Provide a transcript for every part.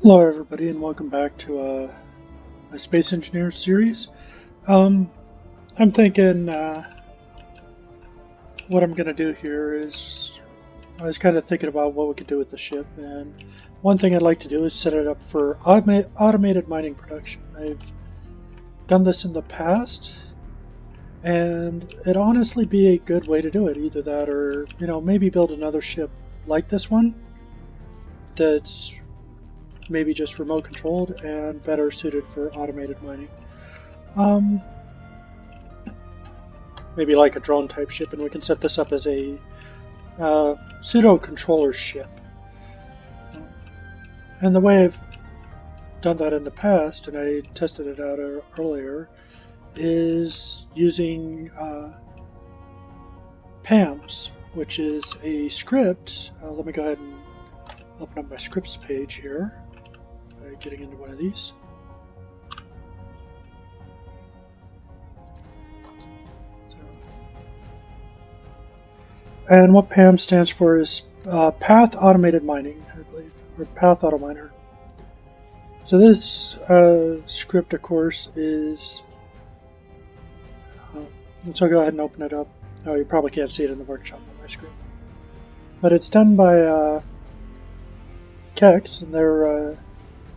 Hello everybody and welcome back to my Space Engineers series. Um, I'm thinking what I'm going to do here is I was kind of thinking about what we could do with the ship, and one thing I'd like to do is set it up for automated mining production. I've done this in the past and it'd honestly be a good way to do it. Either that or, maybe build another ship like this one that's maybe just remote controlled and better suited for automated mining. Maybe like a drone type ship, and we can set this up as a pseudo controller ship. And the way I've done that in the past, and I tested it out earlier, is using PAMS, which is a script. Let me go ahead and open up my scripts page here by getting into one of these. And what PAM stands for is Path Automated Mining, I believe, or Path Auto Miner. So this script, of course, is. So I'll go ahead and open it up. Oh, you probably can't see it in the workshop on my screen. But it's done by Kex, and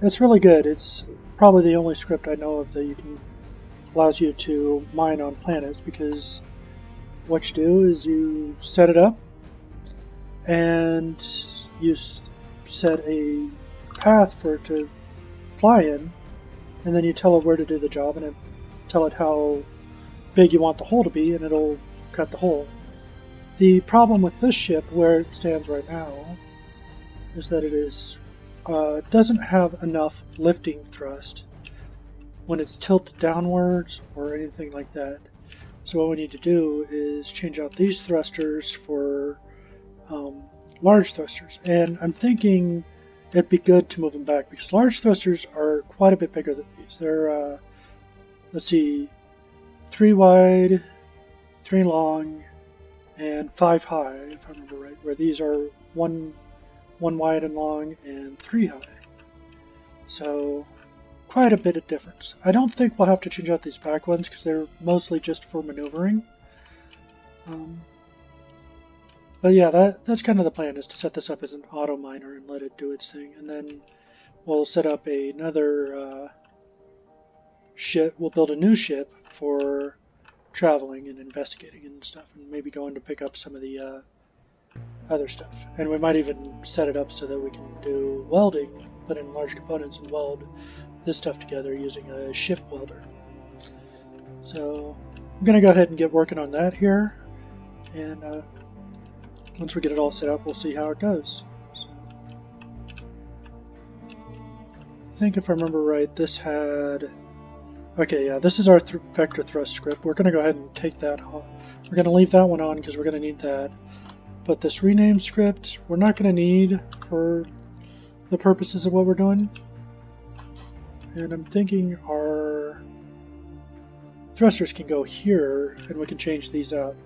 it's really good. It's probably the only script I know of that allows you to mine on planets, because what you do is you set it up and you set a path for it to fly in, and then you tell it where to do the job, and tell it how big you want the hole to be, and it'll cut the hole. The problem with this ship, where it stands right now, is that it doesn't have enough lifting thrust when it's tilted downwards or anything like that. So what we need to do is change out these thrusters for large thrusters. And I'm thinking it'd be good to move them back, because large thrusters are quite a bit bigger than these. They're, let's see, 3 wide, 3 long, and 5 high, if I remember right, where these are 1 wide and long and 3 high. So quite a bit of difference. I don't think we'll have to change out these back ones, because they're mostly just for maneuvering. But yeah, that's kind of the plan, is to set this up as an auto miner and let it do its thing. And then we'll set up another ship. We'll build a new ship for traveling and investigating and stuff, and maybe going to pick up some of the other stuff. And we might even set it up so that we can do welding, put in large components and weld this stuff together using a ship welder. So I'm going to go ahead and get working on that here, and once we get it all set up, we'll see how it goes. So, I think if I remember right, this had... Okay, yeah, this is our vector thrust script. We're going to go ahead and take that off. We're going to leave that one on because we're going to need that. But this rename script, we're not going to need for the purposes of what we're doing. And I'm thinking our thrusters can go here, and we can change these out.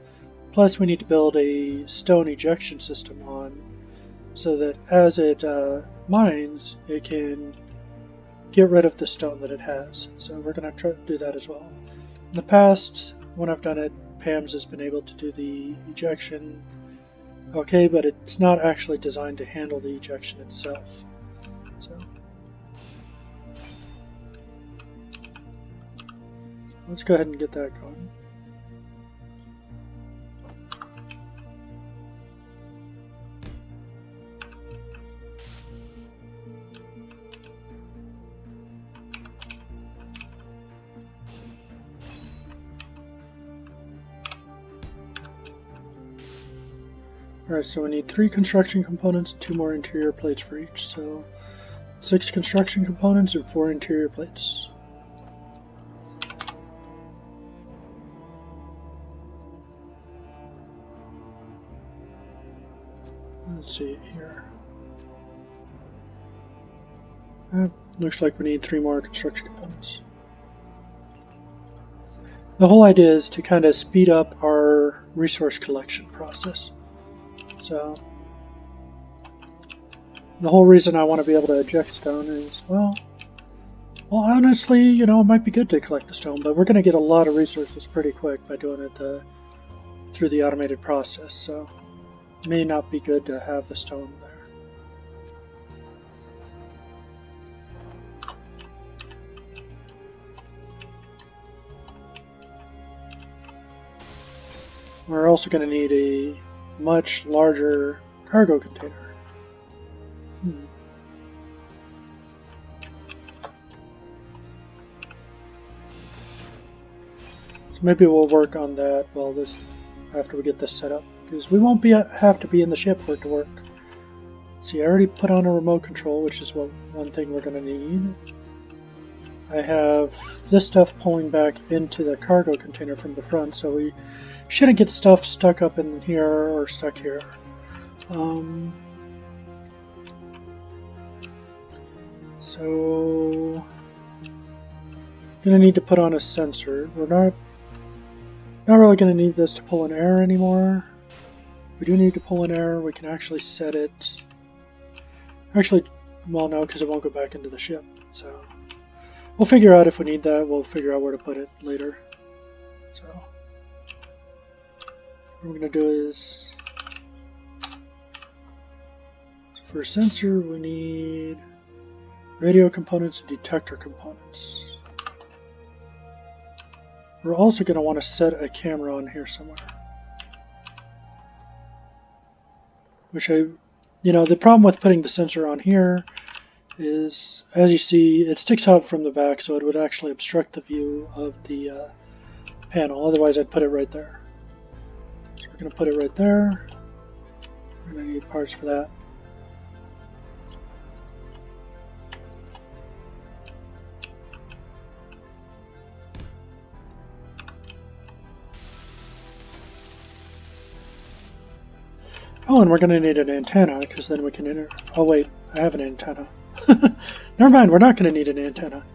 Plus, we need to build a stone ejection system on, so that as it mines, it can get rid of the stone that it has. So we're going to try to do that as well. In the past, when I've done it, PAMS has been able to do the ejection okay, but it's not actually designed to handle the ejection itself. So let's go ahead and get that going. Alright, so we need 3 construction components and 2 more interior plates for each. So 6 construction components and 4 interior plates. Let's see here. Looks like we need 3 more construction components. The whole idea is to kind of speed up our resource collection process. So The whole reason I want to be able to eject stone is, well, honestly, you know, it might be good to collect the stone, but we're going to get a lot of resources pretty quick by doing it through the automated process, so it may not be good to have the stone there. We're also going to need a much larger cargo container. So maybe we'll work on that after we get this set up, because we won't have to be in the ship for it to work. See, I already put on a remote control, which is one thing we're going to need. I have this stuff pulling back into the cargo container from the front, so we shouldn't get stuff stuck up in here or stuck here. So gonna need to put on a sensor. We're not really gonna need this to pull in air anymore. If we do need to pull in air, we can actually set it. Actually, well, no, because it won't go back into the ship. So we'll figure out if we need that. We'll figure out where to put it later. So what we're gonna do is, for a sensor, we need radio components and detector components. We're also going to want to set a camera on here somewhere. The problem with putting the sensor on here is, as you see, it sticks out from the back, so it would actually obstruct the view of the panel. Otherwise, I'd put it right there. So we're going to put it right there. We're going to need parts for that. Oh, and we're going to need an antenna, because then we can Oh wait, I have an antenna. Never mind, we're not going to need an antenna.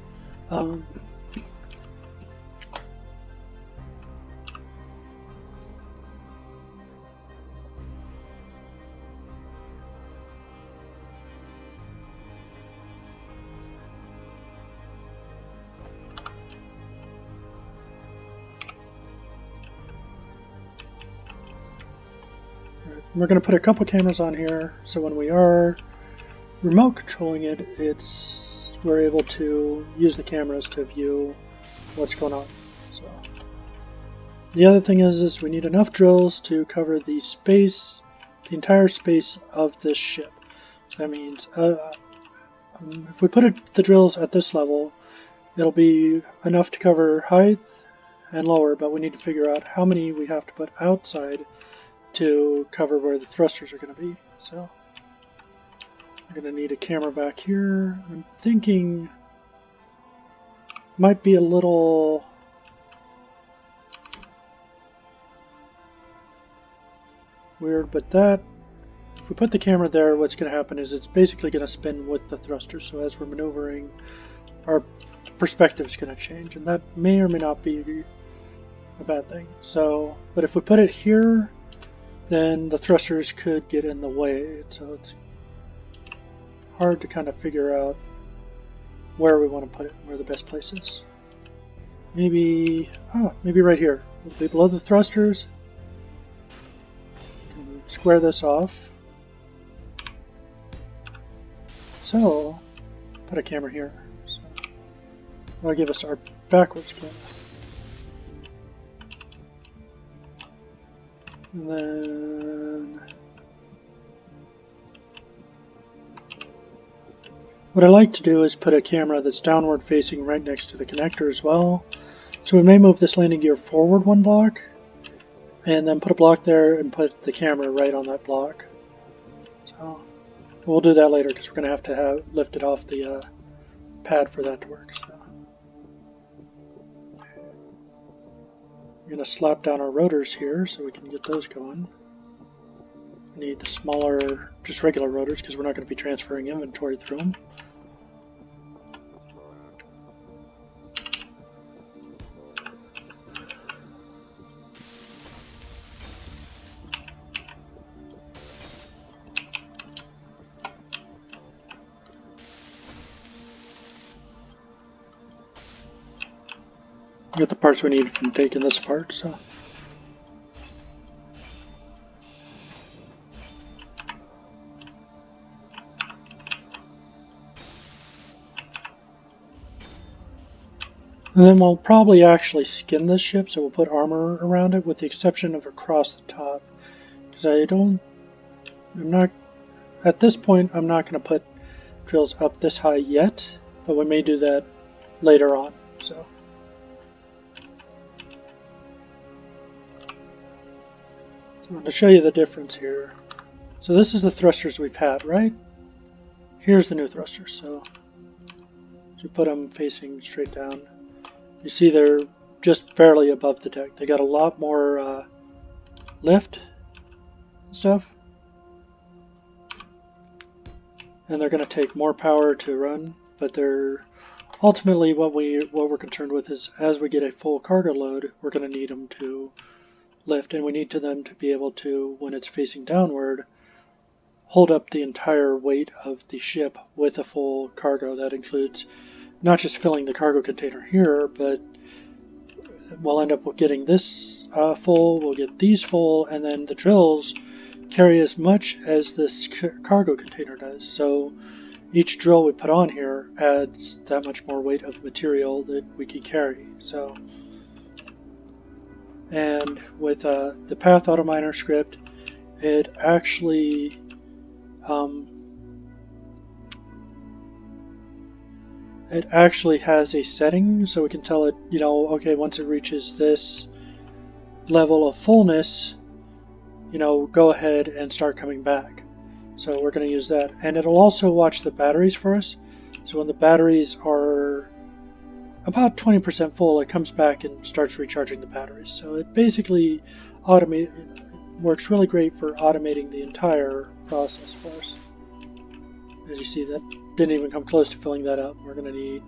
We're going to put a couple cameras on here, so when we are remote controlling it, we're able to use the cameras to view what's going on. So the other thing is we need enough drills to cover the entire space of this ship. So that means if we put the drills at this level, it'll be enough to cover height and lower, but we need to figure out how many we have to put outside to cover where the thrusters are going to be. So we're going to need a camera back here. I'm thinking might be a little weird, but if we put the camera there, what's going to happen is it's basically going to spin with the thrusters. So as we're maneuvering, our perspective is going to change, and that may or may not be a bad thing. So, but if we put it here, then the thrusters could get in the way, so it's hard to kind of figure out where we want to put it, where the best place is. Maybe right here. It'll be below the thrusters. Square this off. So, put a camera here. So, that'll give us our backwards camera. And then what I like to do is put a camera that's downward facing right next to the connector as well. So we may move this landing gear forward one block and then put a block there and put the camera right on that block. So we'll do that later because we're going to have lift it off the pad for that to work. So we're going to slap down our rotors here so we can get those going. Need the smaller, just regular rotors because we're not going to be transferring inventory through them. get the parts we need from taking this apart. So. And then we'll probably actually skin this ship, so we'll put armor around it with the exception of across the top. Because I'm not, at this point, I'm not going to put drills up this high yet, but we may do that later on. So I'm going to show you the difference here. So this is the thrusters we've had, right? Here's the new thrusters. So you put them facing straight down. You see they're just barely above the deck. They got a lot more lift and stuff. And they're going to take more power to run, but they're ultimately what we're concerned with is as we get a full cargo load, we're going to need them to lift, and we need them to be able to, when it's facing downward, hold up the entire weight of the ship with a full cargo. That includes not just filling the cargo container here, but we'll end up getting this full, we'll get these full, and then the drills carry as much as this cargo container does. So each drill we put on here adds that much more weight of material that we can carry. So, and with the Path AutoMiner script, it actually has a setting, so we can tell it, you know, okay, once it reaches this level of fullness, you know, go ahead and start coming back. So we're going to use that. And it'll also watch the batteries for us. So when the batteries are about 20% full, it comes back and starts recharging the batteries. So it basically works really great for automating the entire process for us. As you see, that didn't even come close to filling that up. We're going to need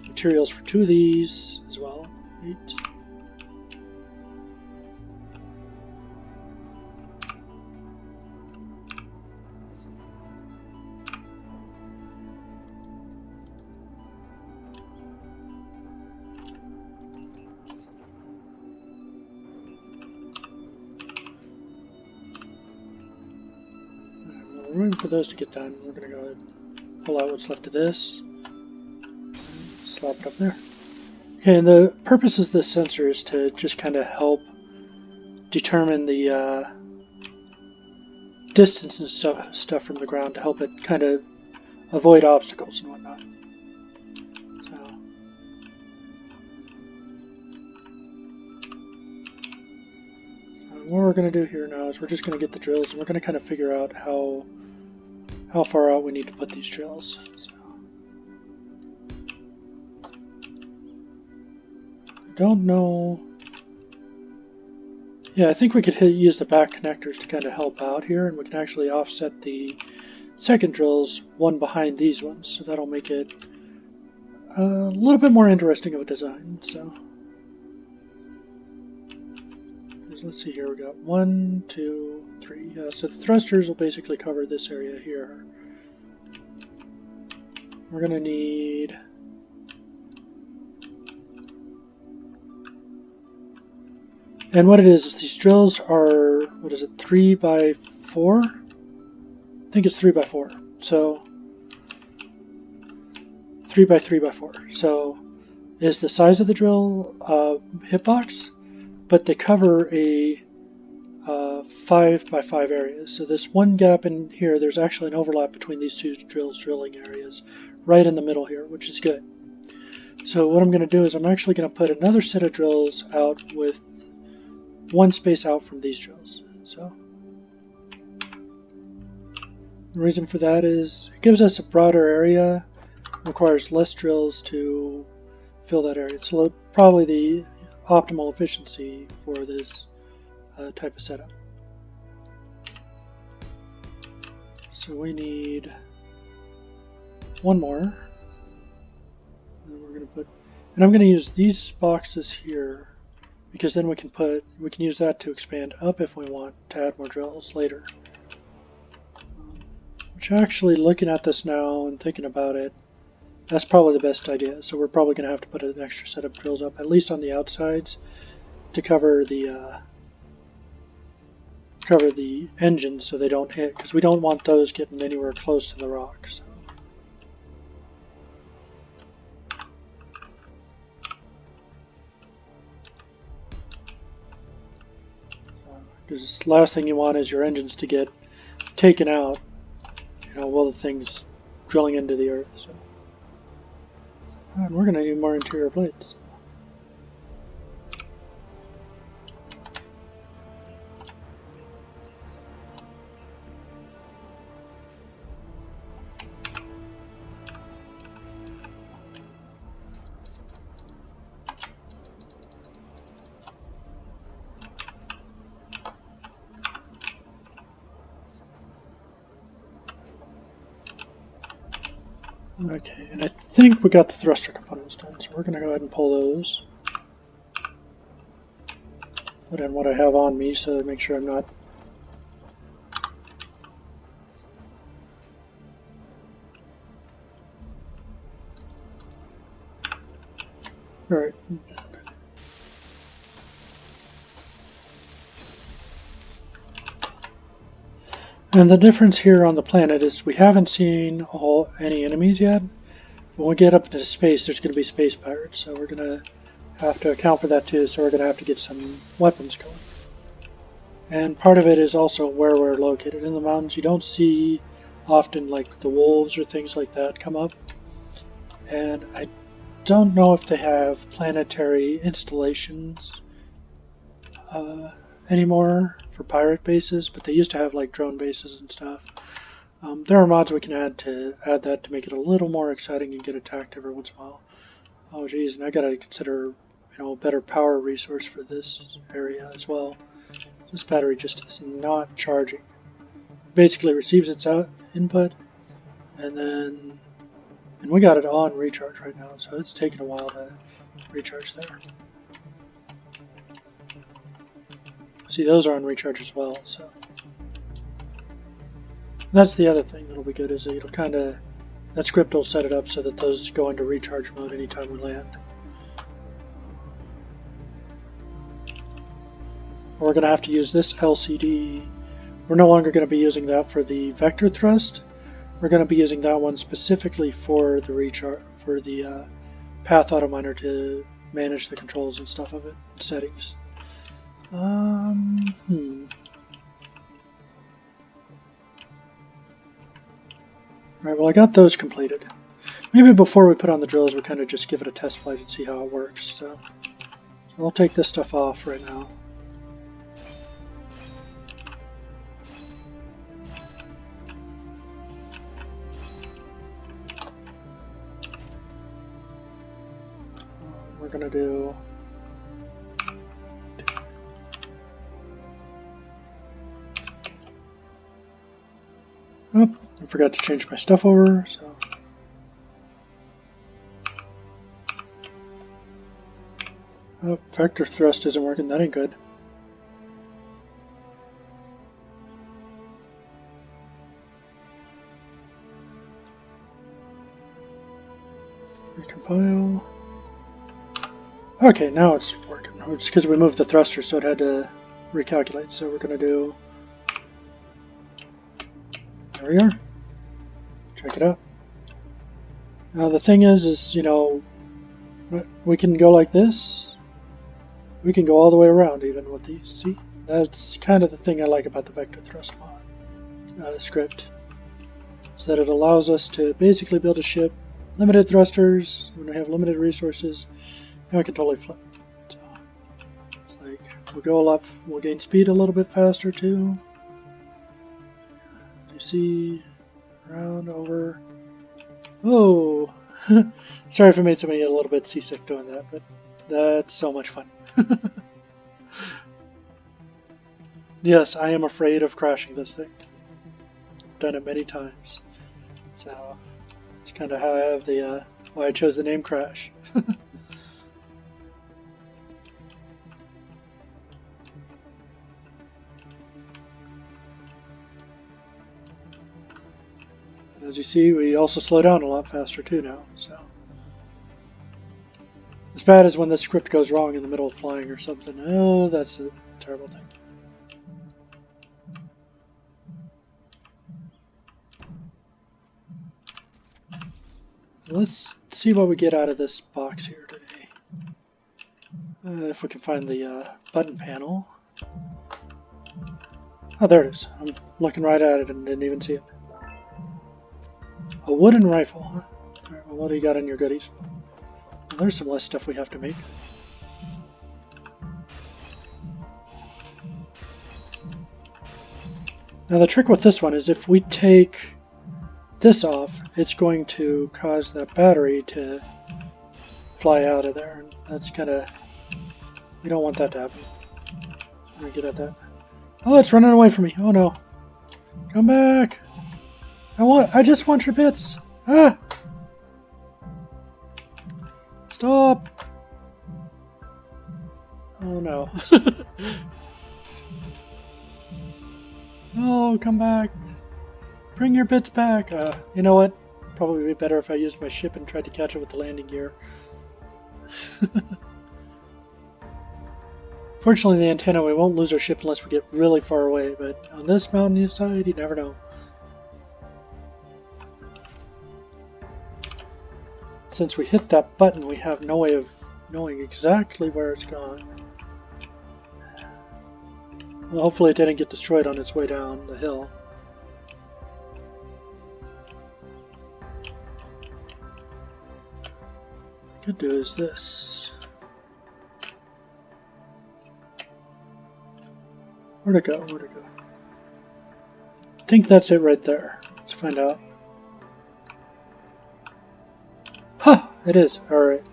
materials for 2 of these as well. 8. Room for those to get done. We're going to go ahead and pull out what's left of this. Slap it up there. Okay, and the purpose of this sensor is to just kind of help determine the distance and stuff from the ground, to help it kind of avoid obstacles and whatnot. So, what we're going to do here now is we're just going to get the drills, and we're going to kind of figure out how far out we need to put these drills. So, I don't know. Yeah, I think we could use the back connectors to kind of help out here, and we can actually offset the second drills one behind these ones, so that'll make it a little bit more interesting of a design. So let's see here, we got 1, 2, 3. So the thrusters will basically cover this area here. We're going to need and what it is these drills are, what is it, 3 by 4? I think it's 3 by 4. So 3 by 3 by 4. So is the size of the drill hitbox, but they cover a 5 by 5 areas. So this one gap in here, there's actually an overlap between these two drilling areas right in the middle here, which is good. So what I'm going to do is I'm actually going to put another set of drills out with one space out from these drills. So the reason for that is it gives us a broader area, requires less drills to fill that area. It's probably the optimal efficiency for this type of setup. So we need one more. And we're going to put, and I'm going to use these boxes here because then we can use that to expand up if we want to add more drills later. Which actually, looking at this now and thinking about it, That's probably the best idea. So we're probably going to have to put an extra set of drills up, at least on the outsides, to cover the engines so they don't hit, because we don't want those getting anywhere close to the rock. So. Because the last thing you want is your engines to get taken out, while the thing's drilling into the earth. So. And we're going to need more interior plates. Okay, and I think we got the thruster components done, so we're going to go ahead and pull those. Put in what I have on me so to make sure I'm not... Alright. And the difference here on the planet is we haven't seen any enemies yet. When we get up into space, there's going to be space pirates, so we're going to have to account for that too, so we're going to have to get some weapons going. And part of it is also where we're located. In the mountains, you don't see often like the wolves or things like that come up. And I don't know if they have planetary installations anymore for pirate bases, but they used to have like drone bases and stuff. There are mods we can add that to make it a little more exciting and get attacked every once in a while. Oh geez, and I gotta consider a better power resource for this area as well. This battery just is not charging. Basically receives its input, and we got it on recharge right now, so it's taking a while to recharge there. See, those are on recharge as well, so that's the other thing that'll be good, is it'll that script will set it up so that those go into recharge mode anytime we land. We're going to have to use this LCD. We're no longer going to be using that for the vector thrust. We're going to be using that one specifically for the path auto miner to manage the controls and stuff of it, settings. Alright, well I got those completed. Maybe before we put on the drills we kind of just give it a test flight and see how it works. So I'll take this stuff off right now. We're going to do... Oh, I forgot to change my stuff over, so... Oh, vector thrust isn't working, that ain't good. Recompile. Okay, now it's working. It's because we moved the thruster, so it had to recalculate. So we're going to do... There we are. Check it out. Now the thing is, we can go like this. We can go all the way around even with these. See? That's kind of the thing I like about the vector thrust script. Is that it allows us to basically build a ship, limited thrusters, when we have limited resources, and we can totally flip. So, it's like, we'll gain speed a little bit faster too. You see, around, over. Oh! Sorry if I made somebody a little bit seasick doing that, but that's so much fun. Yes, I am afraid of crashing this thing. I've done it many times. So, it's kind of how I have the, why I chose the name Crash. As you see, we also slow down a lot faster too now. So as bad as when the script goes wrong in the middle of flying or something. Oh, that's a terrible thing. So let's see what we get out of this box here today. If we can find the button panel. Oh, there it is. I'm looking right at it and didn't even see it. A wooden rifle, huh? Alright, well, what do you got in your goodies? Well, there's some less stuff we have to make. Now the trick with this one is if we take this off, it's going to cause that battery to fly out of there. And that's kind of... we don't want that to happen. I'm going to get at that. Oh, it's running away from me. Oh no. Come back. I just want your bits. Ah! Stop. Oh no. No, come back. Bring your bits back. You know what? Probably be better if I used my ship and tried to catch it with the landing gear. Fortunately, the antenna, we won't lose our ship unless we get really far away, but on this mountain side, you never know. Since we hit that button, we have no way of knowing exactly where it's gone. Well, hopefully it didn't get destroyed on its way down the hill. What I could do is this. Where'd it go? Where'd it go? I think that's it right there. Let's find out. Huh! It is. Alright.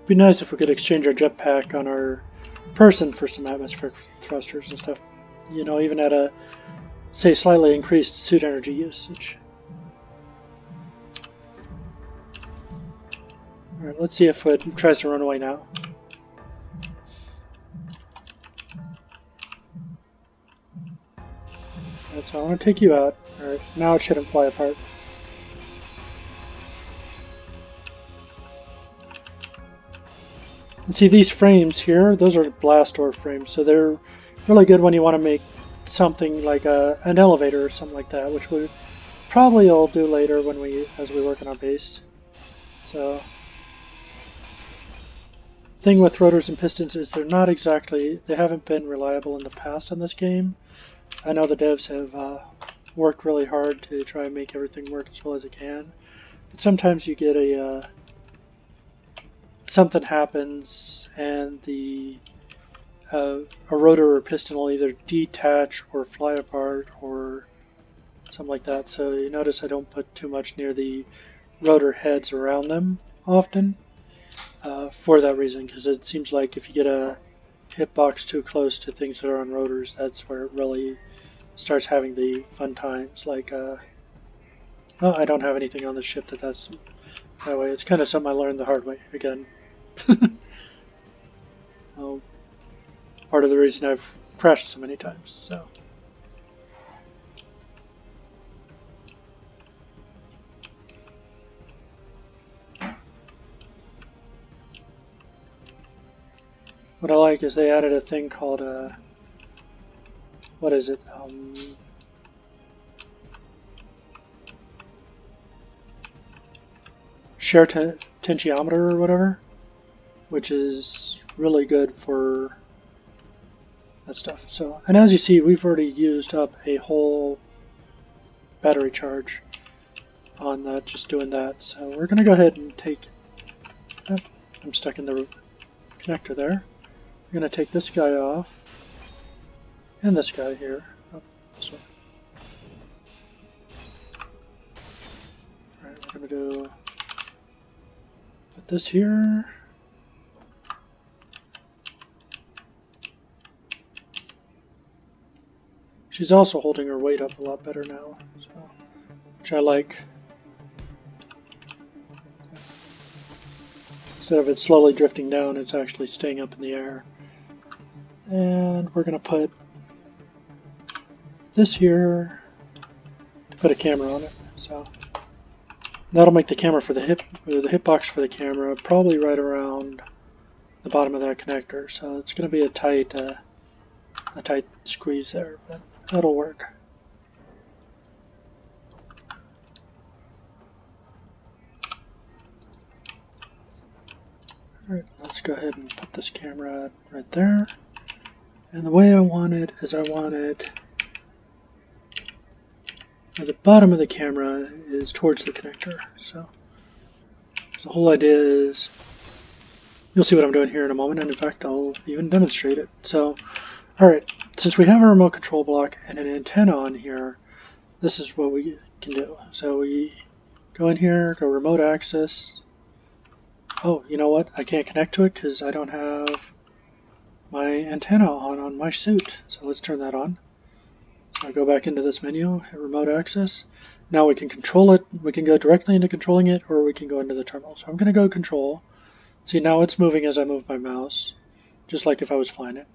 Be nice if we could exchange our jetpack on our person for some atmospheric thrusters and stuff. You know, even at a, say, slightly increased suit energy usage. Alright, let's see if it tries to run away now. So I want to take you out. Alright, now it shouldn't fly apart. And see these frames here, those are blast door frames, so they're really good when you want to make something like an elevator or something like that, which we probably will do later as we work on our base. So, thing with rotors and pistons is they haven't been reliable in the past on this game. I know the devs have worked really hard to try and make everything work as well as it can, but sometimes you get something happens and a rotor or piston will either detach or fly apart or something like that. So you notice I don't put too much near the rotor heads around them often for that reason, because it seems like if you get a hitbox too close to things that are on rotors, that's where it really starts having the fun times. Like, oh, I don't have anything on the ship that's that way. It's kind of something I learned the hard way again. Oh, part of the reason I've crashed so many times. So. What I like is they added a thing called what is it? Share tensiometer or whatever, which is really good for that stuff. So, and as you see, we've already used up a whole battery charge on that, just doing that. So we're going to go ahead and take, I'm stuck in the connector there. We're going to take this guy off, and this guy here. Oh, this one. Alright, we're going to do, put this here. She's also holding her weight up a lot better now, so, which I like. Instead of it slowly drifting down, it's actually staying up in the air. And we're going to put this here to put a camera on it. So that'll make the camera for the hitbox for the camera probably right around the bottom of that connector. So it's going to be a tight squeeze there, but that'll work. Alright, let's go ahead and put this camera right there. And the way I want it is the bottom of the camera is towards the connector. So the whole idea is, you'll see what I'm doing here in a moment, and in fact I'll even demonstrate it. So, alright, since we have a remote control block and an antenna on here, this is what we can do. So we go in here, go remote access. Oh, you know what? I can't connect to it because I don't have my antenna on my suit. So let's turn that on. So I go back into this menu, hit remote access. Now we can control it. We can go directly into controlling it, or we can go into the terminal. So I'm going to go control. See, now it's moving as I move my mouse, just like if I was flying it.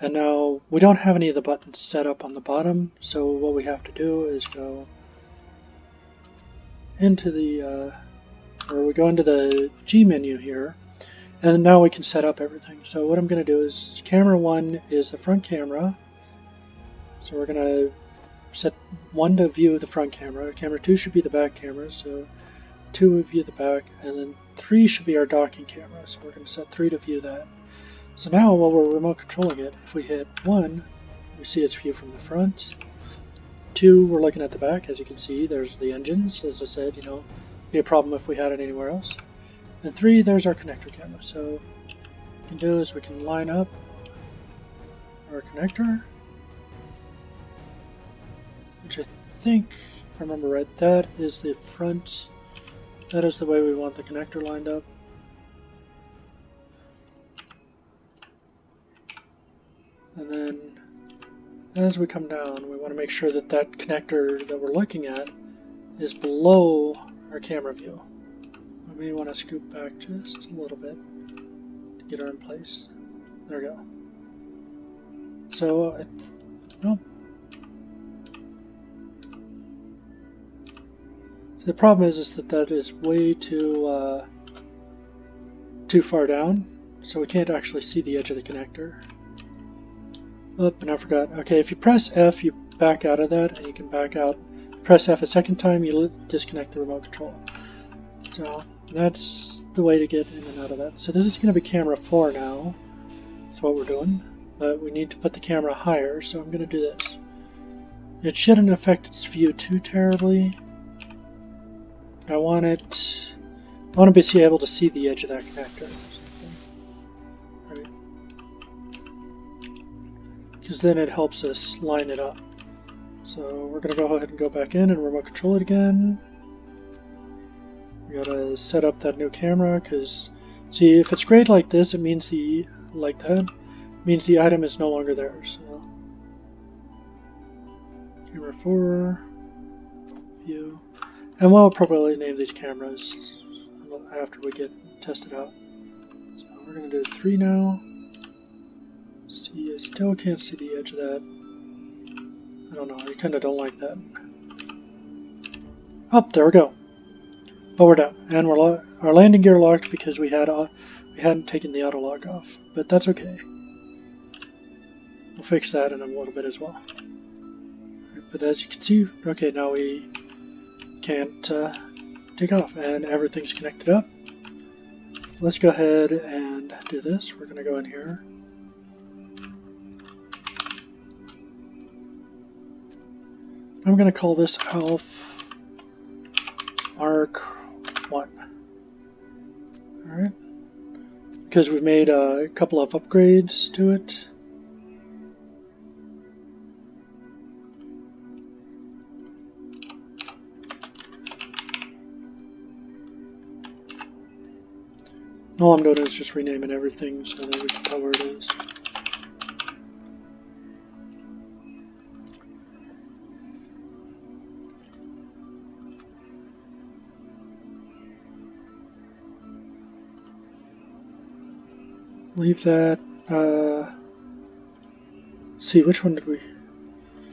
And now we don't have any of the buttons set up on the bottom, so what we have to do is go into the we go into the G menu here, and now we can set up everything. So what I'm going to do is, camera 1 is the front camera, so we're going to set 1 to view the front camera, camera 2 should be the back camera, so 2 would view the back, and then 3 should be our docking camera, so we're going to set 3 to view that. So now while we're remote controlling it, if we hit 1, we see its view from the front. 2, we're looking at the back, as you can see, there's the engines, as I said, you know, be a problem if we had it anywhere else. And 3, there's our connector camera. So what we can do is we can line up our connector, which I think, if I remember right, that is the front. That is the way we want the connector lined up. And then as we come down, we want to make sure that that connector that we're looking at is below our camera view. We may want to scoop back just a little bit to get her in place. There we go. So, well, the problem is that that is way too far down, so we can't actually see the edge of the connector. Oh, and I forgot. Okay, if you press F, you back out of that, and you can back out. Press F a second time, you disconnect the remote control. So that's the way to get in and out of that. So this is going to be camera 4 now. That's what we're doing. But we need to put the camera higher, so I'm going to do this. It shouldn't affect its view too terribly. I want to be able to see the edge of that connector. Right. Because then it helps us line it up. So we're going to go ahead and go back in and remote control it again. We got to set up that new camera, because see, if it's grayed like this, it means the item is no longer there. So camera 4, view, and we'll probably name these cameras after we get tested out. So we're going to do 3 now. See, I still can't see the edge of that. I don't know, I kind of don't like that. Oh, there we go. But we're done, and our landing gear locked because we hadn't taken the auto lock off, but that's okay. We'll fix that in a little bit as well. But as you can see, okay, now we can't take off, and everything's connected up. Let's go ahead and do this. We're going to go in here. I'm going to call this ALF Mark 1. Alright. Because we've made a couple of upgrades to it. All I'm doing is just renaming everything so that we can tell where it is. Leave that. see, which one did we...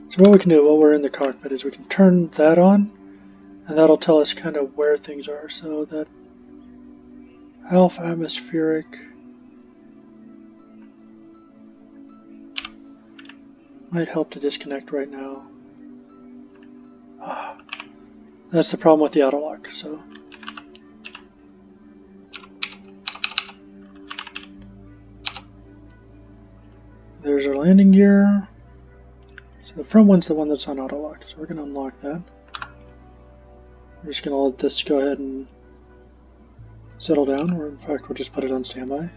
So what we can do while we're in the cockpit is we can turn that on, and that'll tell us kind of where things are. So that ALF atmospheric might help to disconnect right now. That's the problem with the auto lock. So there's our landing gear. So the front one's the one that's on auto lock, so we're going to unlock that. We're just going to let this go ahead and settle down, or in fact we'll just put it on standby.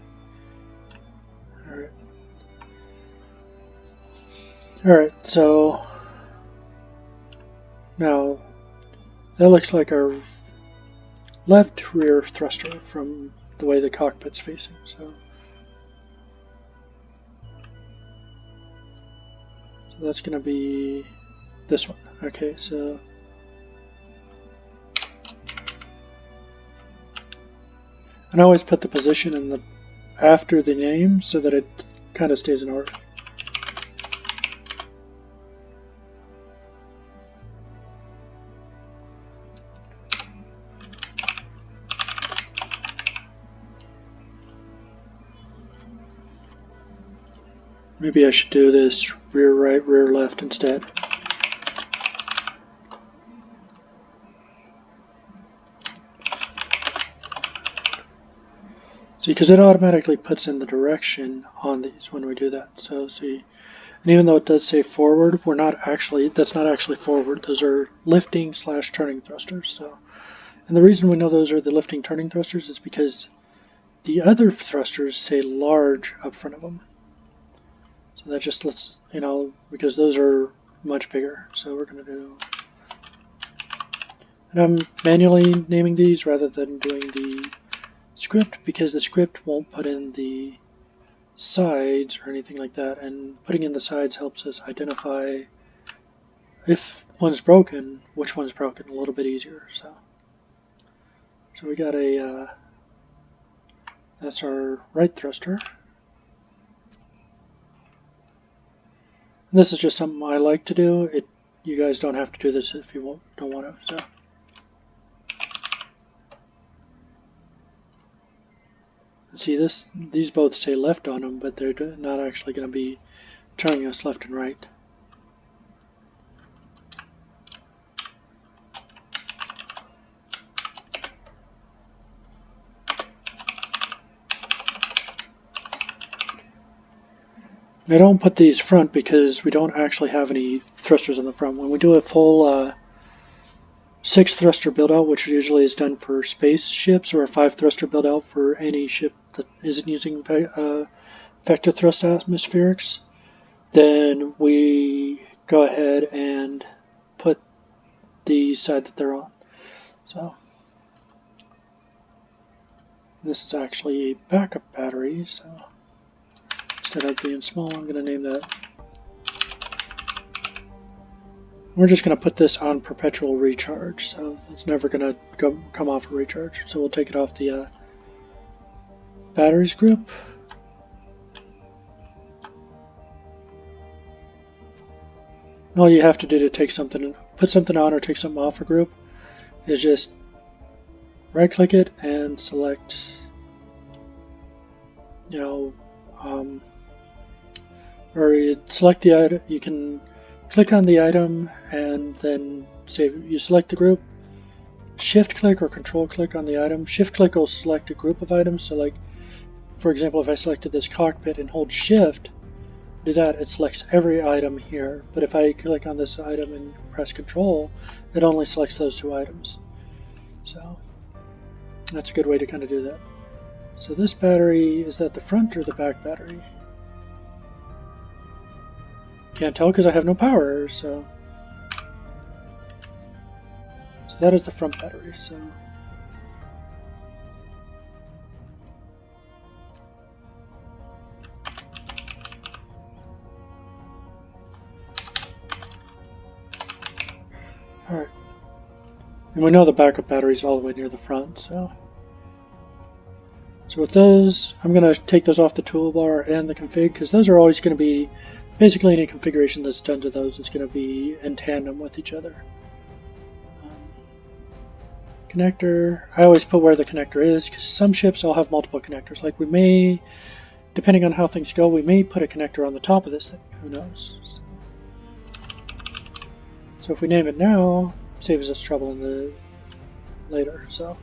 Alright, so now that looks like our left rear thruster from the way the cockpit's facing. So that's going to be this one. Okay, so and I always put the position in the after the name so that it kind of stays in order. Maybe I should do this rear right, rear left instead. See, because it automatically puts in the direction on these when we do that. So see, and even though it does say forward, we're not actually, that's not actually forward. Those are lifting / turning thrusters. So, and the reason we know those are the lifting turning thrusters is because the other thrusters say large up front of them. So that just lets, you know, because those are much bigger. So we're going to do, and I'm manually naming these rather than doing the script, because the script won't put in the sides or anything like that, and putting in the sides helps us identify if one's broken, which one's broken a little bit easier. So we got a, that's our right thruster. This is just something I like to do. You guys don't have to do this if you don't want to. So. See, these both say left on them, but they're not actually going to be turning us left and right. I don't put these front because we don't actually have any thrusters on the front. When we do a full 6 thruster build out, which usually is done for space ships, or a 5 thruster build out for any ship that isn't using vector thrust atmospherics, then we go ahead and put the side that they're on. So this is actually a backup battery, so instead of being small, I'm going to name that. We're just going to put this on perpetual recharge, so it's never going to come off a recharge. So we'll take it off the batteries group. And all you have to do to take something, put something on or take something off a group, is just right click it and select, you know, or you select the item. You can click on the item and then you select the group, shift click or control click on the item. Shift click will select a group of items. So like, for example, if I selected this cockpit and hold shift, do that, it selects every item here. But if I click on this item and press control, it only selects those 2 items. So that's a good way to kind of do that. So this battery, is that the front or the back battery? Can't tell because I have no power, so that is the front battery. So alright, and we know the backup battery is all the way near the front, so with those, I'm going to take those off the toolbar and the config, because those are always going to be basically any configuration that's done to those is going to be in tandem with each other. Connector, I always put where the connector is, because some ships all have multiple connectors. Like we may, depending on how things go, we may put a connector on the top of this thing, who knows. So if we name it now, it saves us trouble in the later, so.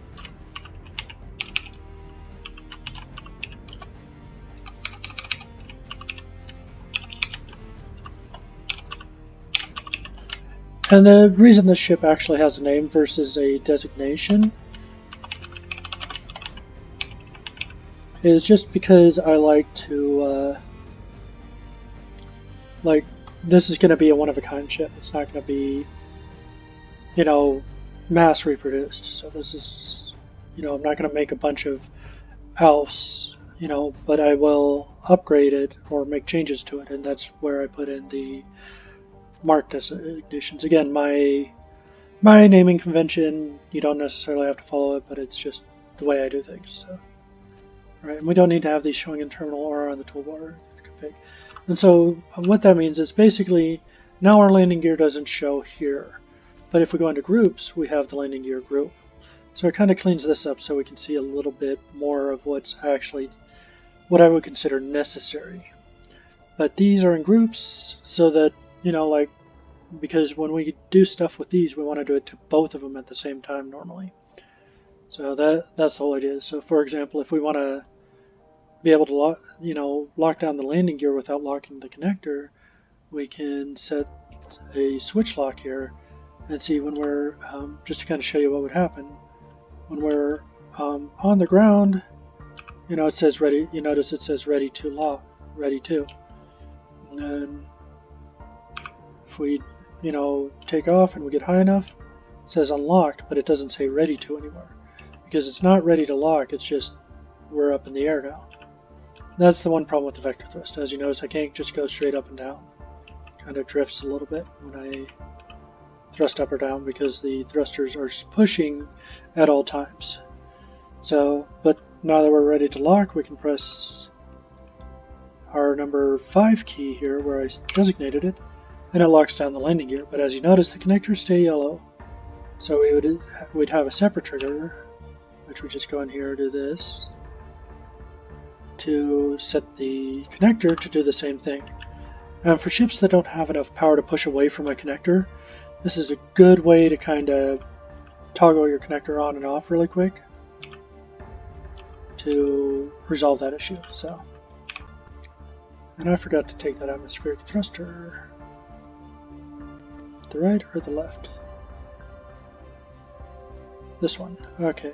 And the reason this ship actually has a name versus a designation is just because I like to, like, this is going to be a one-of-a-kind ship. It's not going to be, you know, mass reproduced. So this is, you know, I'm not going to make a bunch of ALFs, you know, but I will upgrade it or make changes to it, and that's where I put in the mark designations. Again, my naming convention, you don't necessarily have to follow it, but it's just the way I do things. So, right, and we don't need to have these showing in terminal or on the toolbar config. And so what that means is basically now our landing gear doesn't show here, but if we go into groups, we have the landing gear group. So it kind of cleans this up so we can see a little bit more of what's actually what I would consider necessary. But these are in groups so that, you know, like, because when we do stuff with these, we want to do it to both of them at the same time normally. So that's the whole idea. So for example, if we want to be able to lock down the landing gear without locking the connector, we can set a switch lock here and see when we're, just to kind of show you what would happen, when we're on the ground, you know, it says ready, you notice it says ready to lock, ready to. And then if we, you know, take off and we get high enough, it says unlocked, but it doesn't say ready to anymore. Because it's not ready to lock, it's just we're up in the air now. That's the one problem with the vector thrust. As you notice, I can't just go straight up and down. Kind of drifts a little bit when I thrust up or down because the thrusters are pushing at all times. So, but now that we're ready to lock, we can press our number 5 key here where I designated it, and it locks down the landing gear. But as you notice, the connectors stay yellow. So we'd have a separate trigger, which we just go in here, do this, to set the connector to do the same thing. And for ships that don't have enough power to push away from a connector, this is a good way to kind of toggle your connector on and off really quick to resolve that issue. So, and I forgot to take that atmospheric thruster. The right or the left? This one. Okay.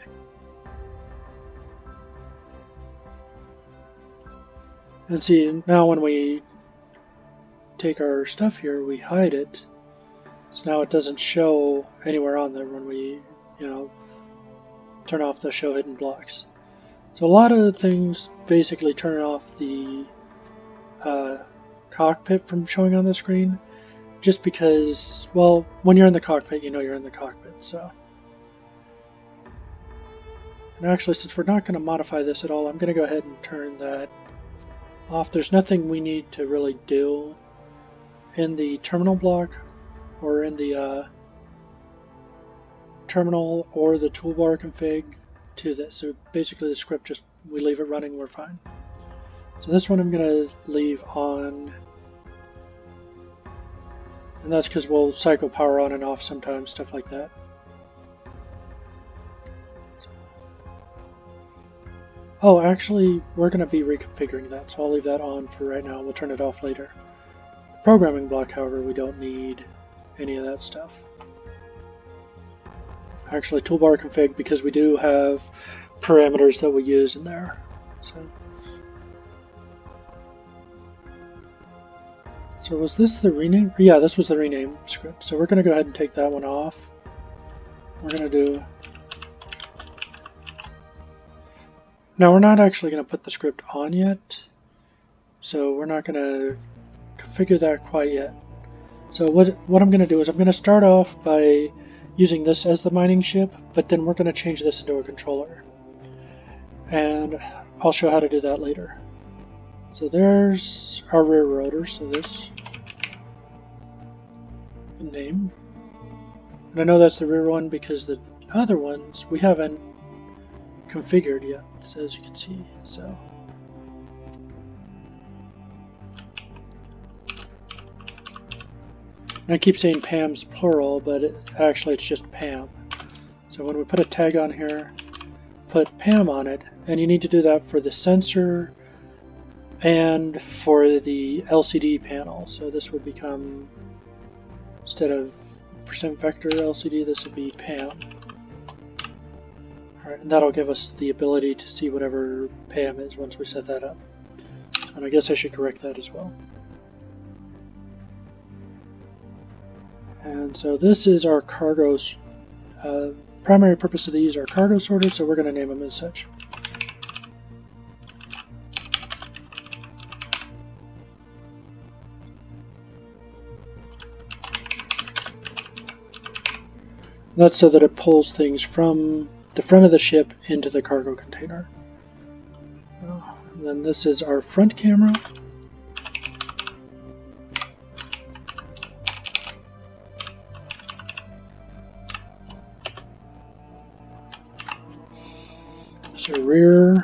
And see, now when we take our stuff here, we hide it. So now it doesn't show anywhere on there when we, you know, turn off the show hidden blocks. So a lot of things basically turn off the cockpit from showing on the screen, just because, well, when you're in the cockpit, you know you're in the cockpit. So, and actually, since we're not going to modify this at all, I'm going to go ahead and turn that off. There's nothing we need to really do in the terminal block or in the terminal or the toolbar config to this. So basically the script, just we leave it running, we're fine. So this one I'm going to leave on, and that's because we'll cycle power on and off sometimes, stuff like that. Oh, actually, we're going to be reconfiguring that, so I'll leave that on for right now. We'll turn it off later. The programming block, however, we don't need any of that stuff. Actually, toolbar config, because we do have parameters that we use in there. So was this the rename? Yeah, this was the rename script. So we're going to go ahead and take that one off. We're going to do... Now we're not actually going to put the script on yet, so we're not going to configure that quite yet. So what I'm going to do is I'm going to start off by using this as the mining ship, but then we're going to change this into a controller. And I'll show how to do that later. So there's our rear rotor, so this name. And I know that's the rear one because the other ones we haven't configured yet, so as you can see. So and I keep saying Pam's plural, but actually it's just Pam. So when we put a tag on here, put Pam on it, and you need to do that for the sensor and for the LCD panel. So this would become, instead of %vector LCD, this would be Pam. Alright, and that'll give us the ability to see whatever Pam is once we set that up. And I guess I should correct that as well. And so this is our cargo, primary purpose of these are cargo sorters, so we're going to name them as such. That's so that it pulls things from the front of the ship into the cargo container. And then this is our front camera. This is our rear.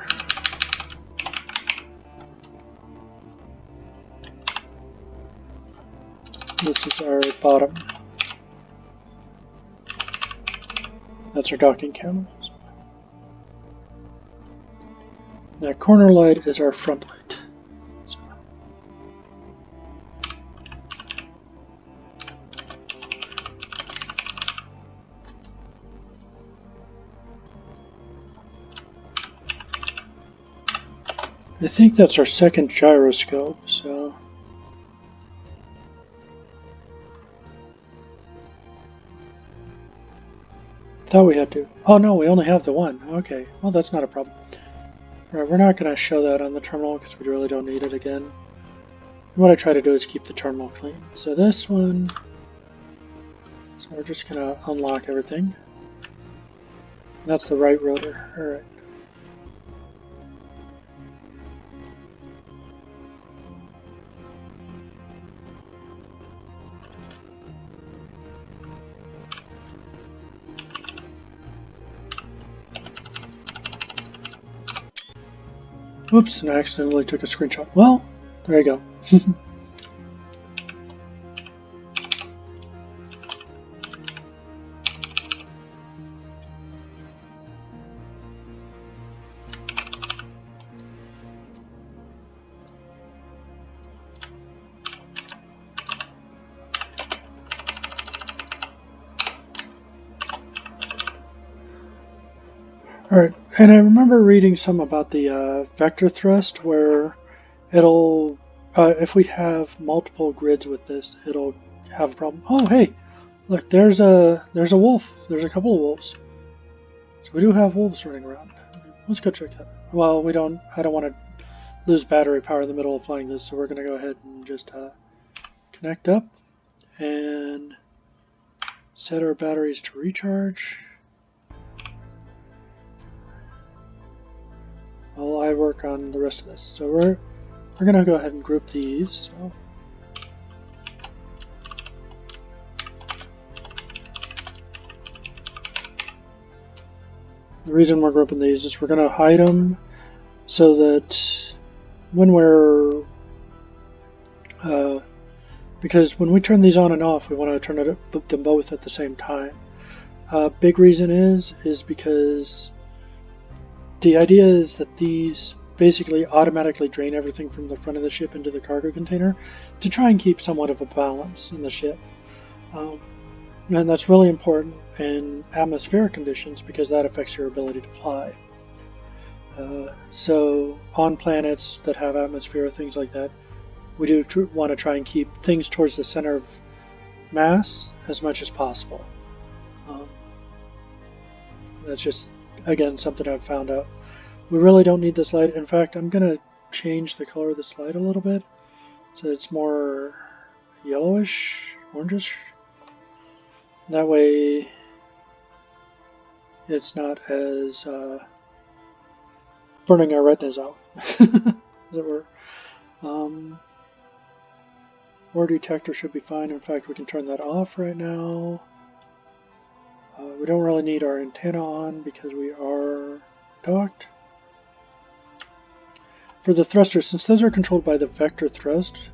This is our bottom. That's our docking camera. That corner light is our front light. So. I think that's our second gyroscope, so thought we had to. Oh no, we only have the one. Okay, well that's not a problem. Alright, we're not going to show that on the terminal because we really don't need it again. What I try to do is keep the terminal clean. So this one, so we're just going to unlock everything. That's the right rotor. Alright. Oops, and I accidentally took a screenshot. Well, there you go. Alright, and I remember reading some about the vector thrust where it'll, if we have multiple grids with this, it'll have a problem. Oh, hey, look, there's a wolf. There's a couple of wolves. So we do have wolves running around. Let's go check that. Well, I don't want to lose battery power in the middle of flying this, so we're going to go ahead and just connect up and set our batteries to recharge. While I work on the rest of this. So we're going to go ahead and group these. So. The reason we're grouping these is we're going to hide them so that when we're, because when we turn these on and off, we want to turn them both at the same time. Big reason is because the idea is that these basically automatically drain everything from the front of the ship into the cargo container to try and keep somewhat of a balance in the ship. And that's really important in atmospheric conditions because that affects your ability to fly. So on planets that have atmosphere, things like that, we do want to try and keep things towards the center of mass as much as possible. That's just, again, something I've found out. We really don't need this light. In fact, I'm going to change the color of this light a little bit so it's more yellowish, orangish. That way it's not as burning our retinas out, as it were. Ore detector should be fine. In fact, we can turn that off right now. We don't really need our antenna on because we are docked. For the thrusters, since those are controlled by the vector thrust,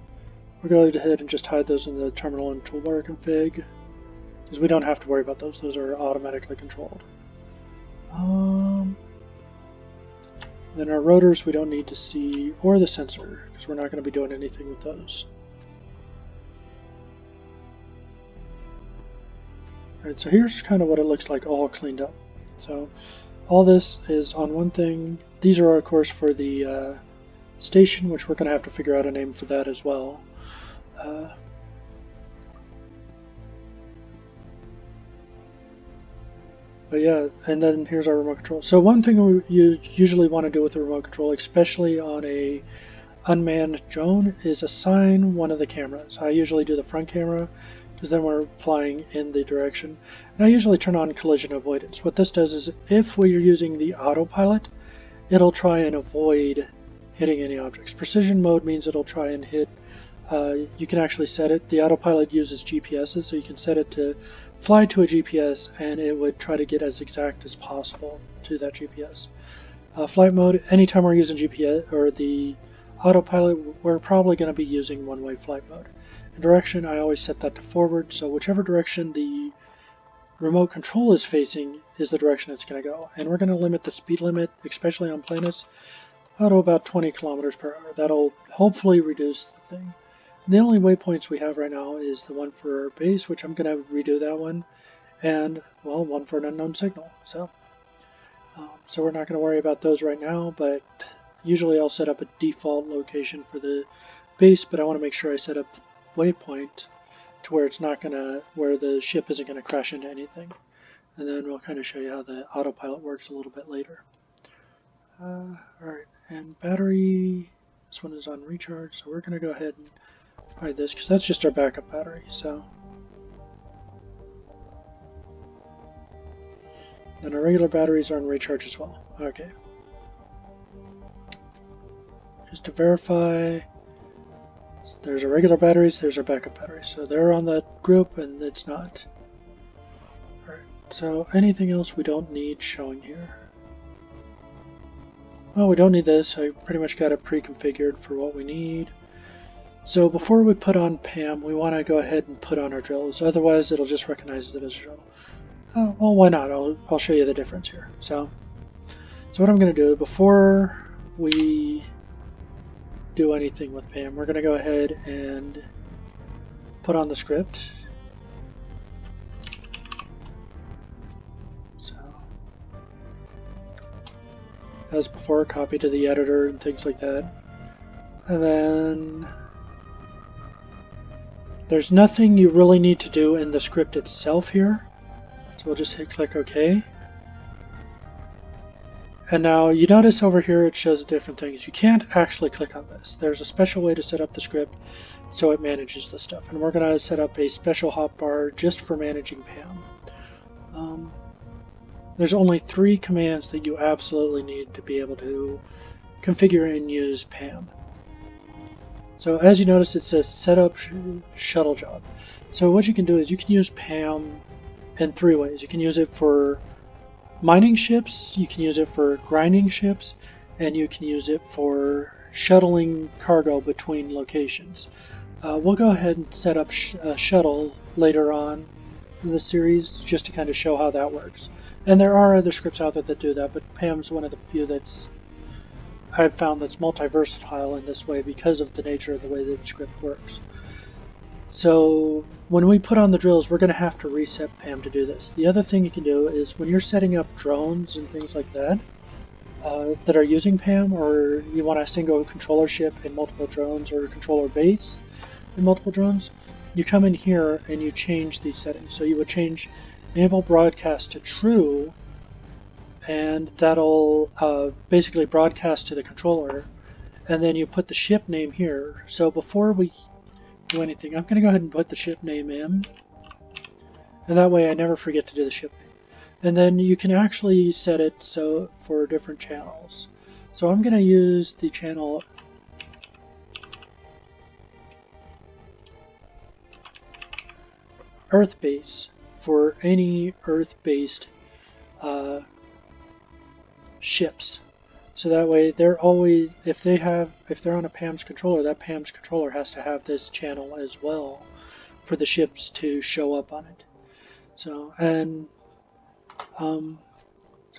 we're going to go ahead and just hide those in the terminal and toolbar config, because we don't have to worry about those. Those are automatically controlled. Then our rotors we don't need to see, or the sensor, because we're not going to be doing anything with those. Alright, so here's kind of what it looks like all cleaned up. So all this is on one thing. These are of course for the station, which we're going to have to figure out a name for that as well. But yeah, and then here's our remote control. So one thing you usually want to do with the remote control, especially on a unmanned drone, is assign one of the cameras. I usually do the front camera, because then we're flying in the direction. And I usually turn on collision avoidance. What this does is if we're using the autopilot, it'll try and avoid hitting any objects. Precision mode means it'll try and hit, you can actually set it, the autopilot uses GPSs, so you can set it to fly to a GPS and it would try to get as exact as possible to that GPS. Flight mode, anytime we're using GPS or the autopilot, we're probably going to be using one-way flight mode. In direction, I always set that to forward, so whichever direction the remote control is facing is the direction it's going to go. And we're going to limit the speed limit, especially on planets, to about 20 kilometers per hour. That'll hopefully reduce the thing. The only waypoints we have right now is the one for our base, which I'm going to redo that one, and, well, one for an unknown signal. So we're not going to worry about those right now, but usually I'll set up a default location for the base, but I want to make sure I set up the waypoint to where it's not going to, where the ship isn't going to crash into anything. And then we'll kind of show you how the autopilot works a little bit later. Alright, and battery, this one is on recharge, so we're going to go ahead and hide this because that's just our backup battery. So, and our regular batteries are on recharge as well. Okay. Just to verify, there's our regular batteries, there's our backup batteries. So they're on that group and it's not. Alright, so anything else we don't need showing here? Well, we don't need this. I pretty much got it pre-configured for what we need. So before we put on PAM, we want to go ahead and put on our drills. Otherwise, it'll just recognize it as a drill. Oh, well, why not? I'll show you the difference here. So what I'm going to do before we do anything with PAM, we're going to go ahead and put on the script. So as before, copy to the editor and things like that. And then there's nothing you really need to do in the script itself here. So we'll just hit click OK. And now you notice over here it shows different things. You can't actually click on this. There's a special way to set up the script so it manages this stuff. And we're going to set up a special hotbar just for managing PAM. There's only 3 commands that you absolutely need to be able to configure and use PAM. So as you notice, it says set up shuttle job. So what you can do is you can use PAM in 3 ways. You can use it for mining ships, you can use it for grinding ships, and you can use it for shuttling cargo between locations. We'll go ahead and set up a shuttle later on in the series just to kind of show how that works. And there are other scripts out there that do that, but PAM's one of the few that's I've found that's multi-versatile in this way because of the nature of the way that the script works. So when we put on the drills, we're going to have to reset PAM to do this. The other thing you can do is when you're setting up drones and things like that that are using PAM, or you want a single controller ship and multiple drones, or a controller base and multiple drones, you come in here and you change these settings. So you would change enable broadcast to true, and that'll basically broadcast to the controller, and then you put the ship name here. So before we do anything, I'm going to go ahead and put the ship name in, and that way I never forget to do the ship name. And then you can actually set it so for different channels. So I'm going to use the channel Earth base for any Earth-based ships. So that way they're always, if they're on a PAMS controller, that PAMS controller has to have this channel as well for the ships to show up on it. So, and so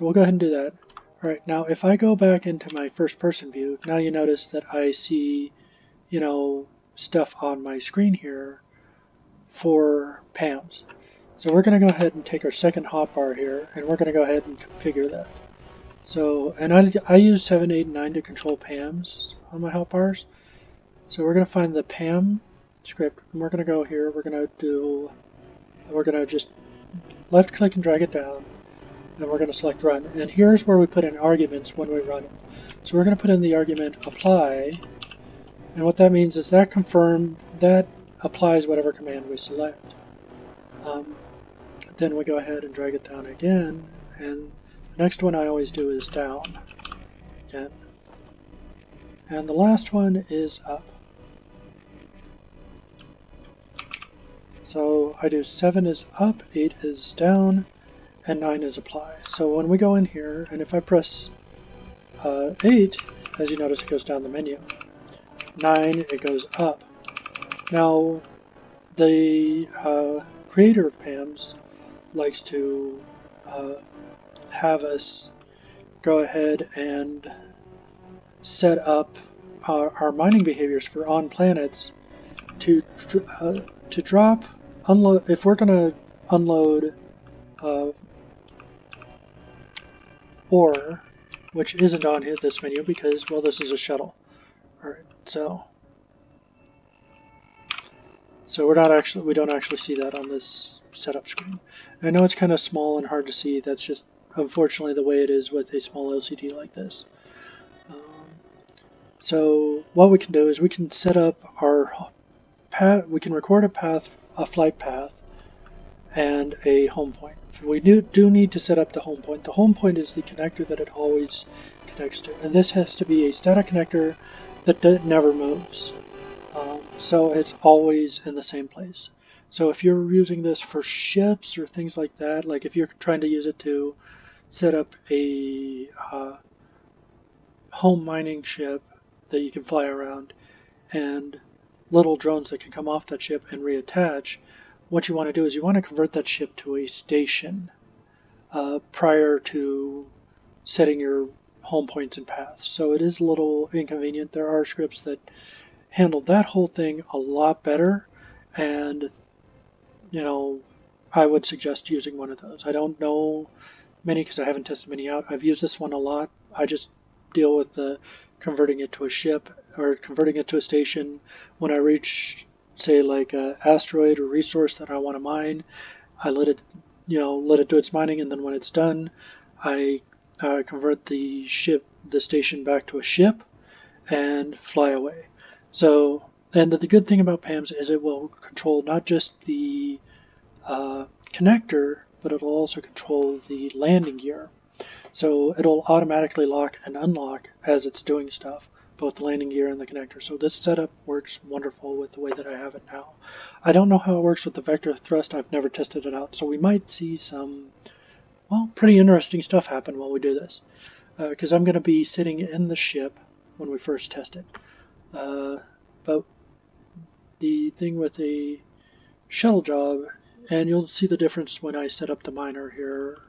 we'll go ahead and do that. Alright, now if I go back into my first person view, now you notice that I see, you know, stuff on my screen here for PAMS. So we're going to go ahead and take our second hotbar here, and we're going to go ahead and configure that. So, and I use 7, 8, and 9 to control PAMs on my hotbars. So we're going to find the PAM script, and we're going to go here, we're going to just left click and drag it down, and we're going to select run. And here's where we put in arguments when we run it. So we're going to put in the argument apply, and what that means is that that applies whatever command we select. Then we go ahead and drag it down again, and the next one I always do is down again. And the last one is up. So I do 7 is up, 8 is down, and 9 is apply. So when we go in here, and if I press 8, as you notice, it goes down the menu. 9, it goes up. Now, the creator of PAMS likes to have us go ahead and set up our mining behaviors for on planets to drop, unload. If we're going to unload ore, which isn't on this menu because, well, this is a shuttle. All right, so we don't actually see that on this setup screen. I know it's kind of small and hard to see. That's just unfortunately the way it is with a small LCD like this. So what we can do is we can set up our path. We can record a flight path, and a home point. We do need to set up the home point. The home point is the connector that it always connects to, and this has to be a static connector that never moves. So it's always in the same place. So if you're using this for ships or things like that, like if you're trying to use it to set up a home mining ship that you can fly around and little drones that can come off that ship and reattach, what you want to do is you want to convert that ship to a station prior to setting your home points and paths. So it is a little inconvenient. There are scripts that handle that whole thing a lot better, and you know, I would suggest using one of those. I don't know many because I haven't tested many out. I've used this one a lot. I just deal with converting it to a ship or converting it to a station. When I reach, say, like an asteroid or resource that I want to mine, I let it do its mining, and then when it's done, I convert the station back to a ship and fly away. So, and the good thing about PAMS is it will control not just the connector, but it'll also control the landing gear. So it'll automatically lock and unlock as it's doing stuff, both the landing gear and the connector. So this setup works wonderful with the way that I have it now. I don't know how it works with the vector thrust. I've never tested it out. So we might see some, well, pretty interesting stuff happen while we do this. Because I'm going to be sitting in the ship when we first test it. But the thing with a shuttle job, and you'll see the difference when I set up the miner here.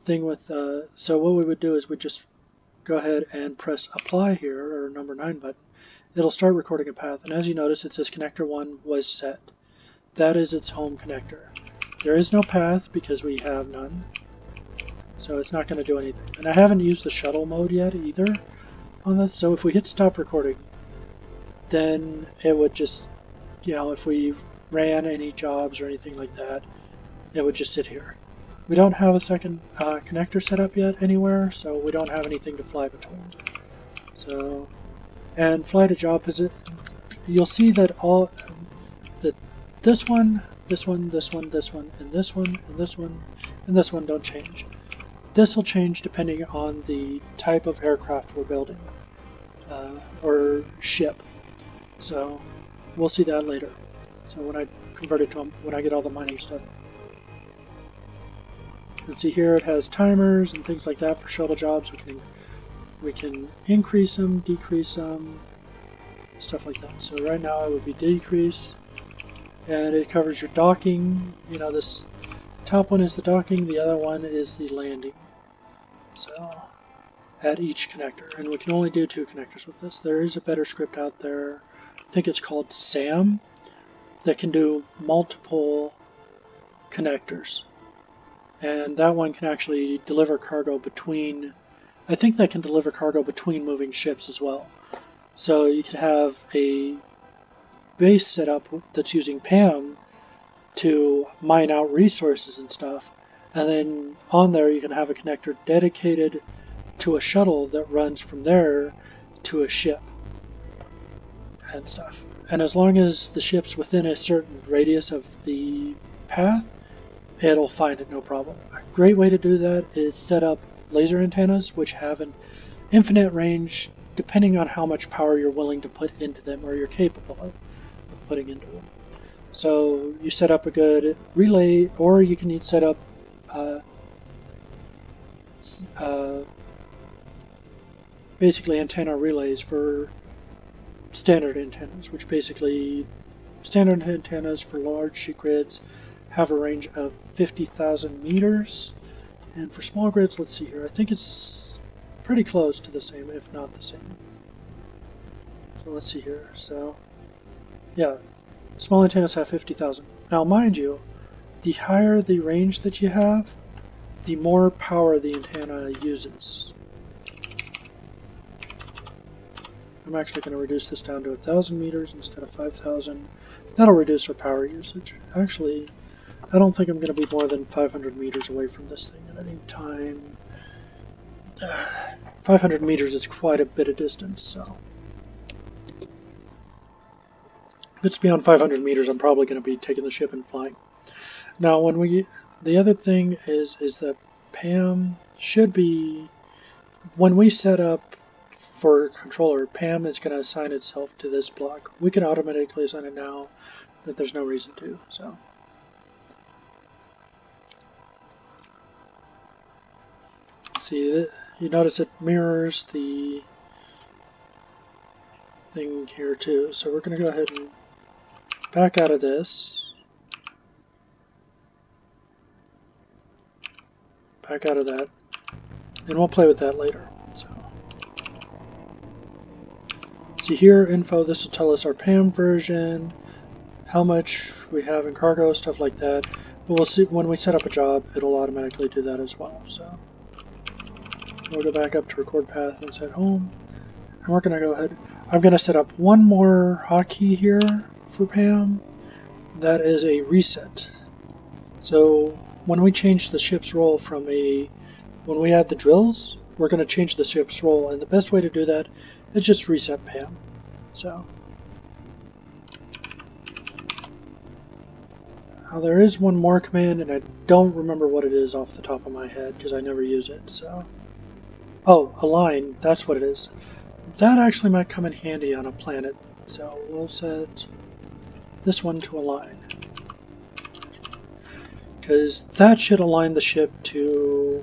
Thing with so what we would do is we just go ahead and press apply here, or number 9 button. It'll start recording a path, and as you notice, it says connector 1 was set. That is its home connector. There is no path because we have none, so it's not going to do anything. And I haven't used the shuttle mode yet either on this, so if we hit stop recording, then it would just, if we ran any jobs or anything like that, it would just sit here. We don't have a second connector set up yet anywhere, so we don't have anything to fly between. So, and fly to job visit, you'll see that this one, this one, this one, this one, and this one, and this one, and this one don't change. This will change depending on the type of aircraft we're building, or ship. So we'll see that later. So when I convert it to them when I get all the mining stuff. And see here it has timers and things like that for shuttle jobs. We can increase them, decrease them, stuff like that. So right now it would be decrease, and it covers your docking. You know, this top one is the docking, the other one is the landing. So at each connector, and we can only do 2 connectors with this. There is a better script out there, I think it's called SAM, that can do multiple connectors, and that one can actually deliver cargo between, I think that can deliver cargo between moving ships as well. So you could have a base set up that's using PAM to mine out resources and stuff, and then on there you can have a connector dedicated to a shuttle that runs from there to a ship and stuff. And as long as the ship's within a certain radius of the path, it'll find it no problem. A great way to do that is set up laser antennas, which have an infinite range depending on how much power you're willing to put into them, or you're capable of putting into them. So you set up a good relay, or you can set up basically antenna relays for standard antennas, which basically standard antennas for large sheet grids have a range of 50,000 meters, and for small grids, let's see here, I think it's pretty close to the same, if not the same. So let's see here. So yeah, small antennas have 50,000. Now mind you, the higher the range that you have, the more power the antenna uses. I'm actually going to reduce this down to 1,000 meters instead of 5,000. That'll reduce our power usage. Actually, I don't think I'm going to be more than 500 meters away from this thing at any time. 500 meters is quite a bit of distance, so if it's beyond 500 meters, I'm probably going to be taking the ship and flying. Now, the other thing is that PAM should be, when we set up for controller, PAM is going to assign itself to this block. We can automatically assign it now, but there's no reason to. So see, you notice it mirrors the thing here too. So we're going to go ahead and back out of this, back out of that, and we'll play with that later. So see here, info, this will tell us our PAM version, how much we have in cargo, stuff like that. But we'll see when we set up a job, it'll automatically do that as well. So we'll go back up to record path and set home, and we're going to go ahead. I'm going to set up one more hotkey here for PAM. That is a reset. So when we change the ship's role from when we add the drills, we're going to change the ship's role, and the best way to do that is just reset PAM. So now there is one more command, and I don't remember what it is off the top of my head because I never use it. So oh, align, that's what it is. That actually might come in handy on a planet. So we'll set this one to align, because that should align the ship to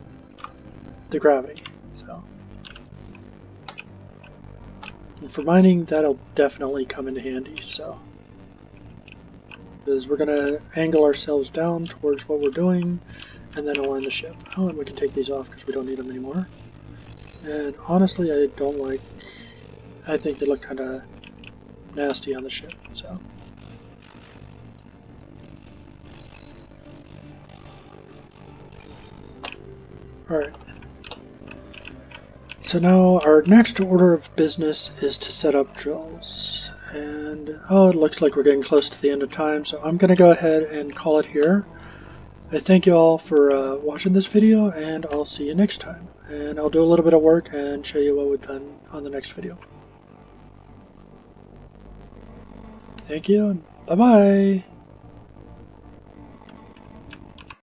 the gravity. So, and for mining, that'll definitely come in handy. So, because we're going to angle ourselves down towards what we're doing, and then align the ship. Oh, and we can take these off because we don't need them anymore. And honestly, I don't like. I think they look kind of nasty on the ship. So. Alright, so now our next order of business is to set up drills, and oh, it looks like we're getting close to the end of time, so I'm going to go ahead and call it here. I thank you all for watching this video, and I'll see you next time, and I'll do a little bit of work and show you what we've done on the next video. Thank you, and bye-bye!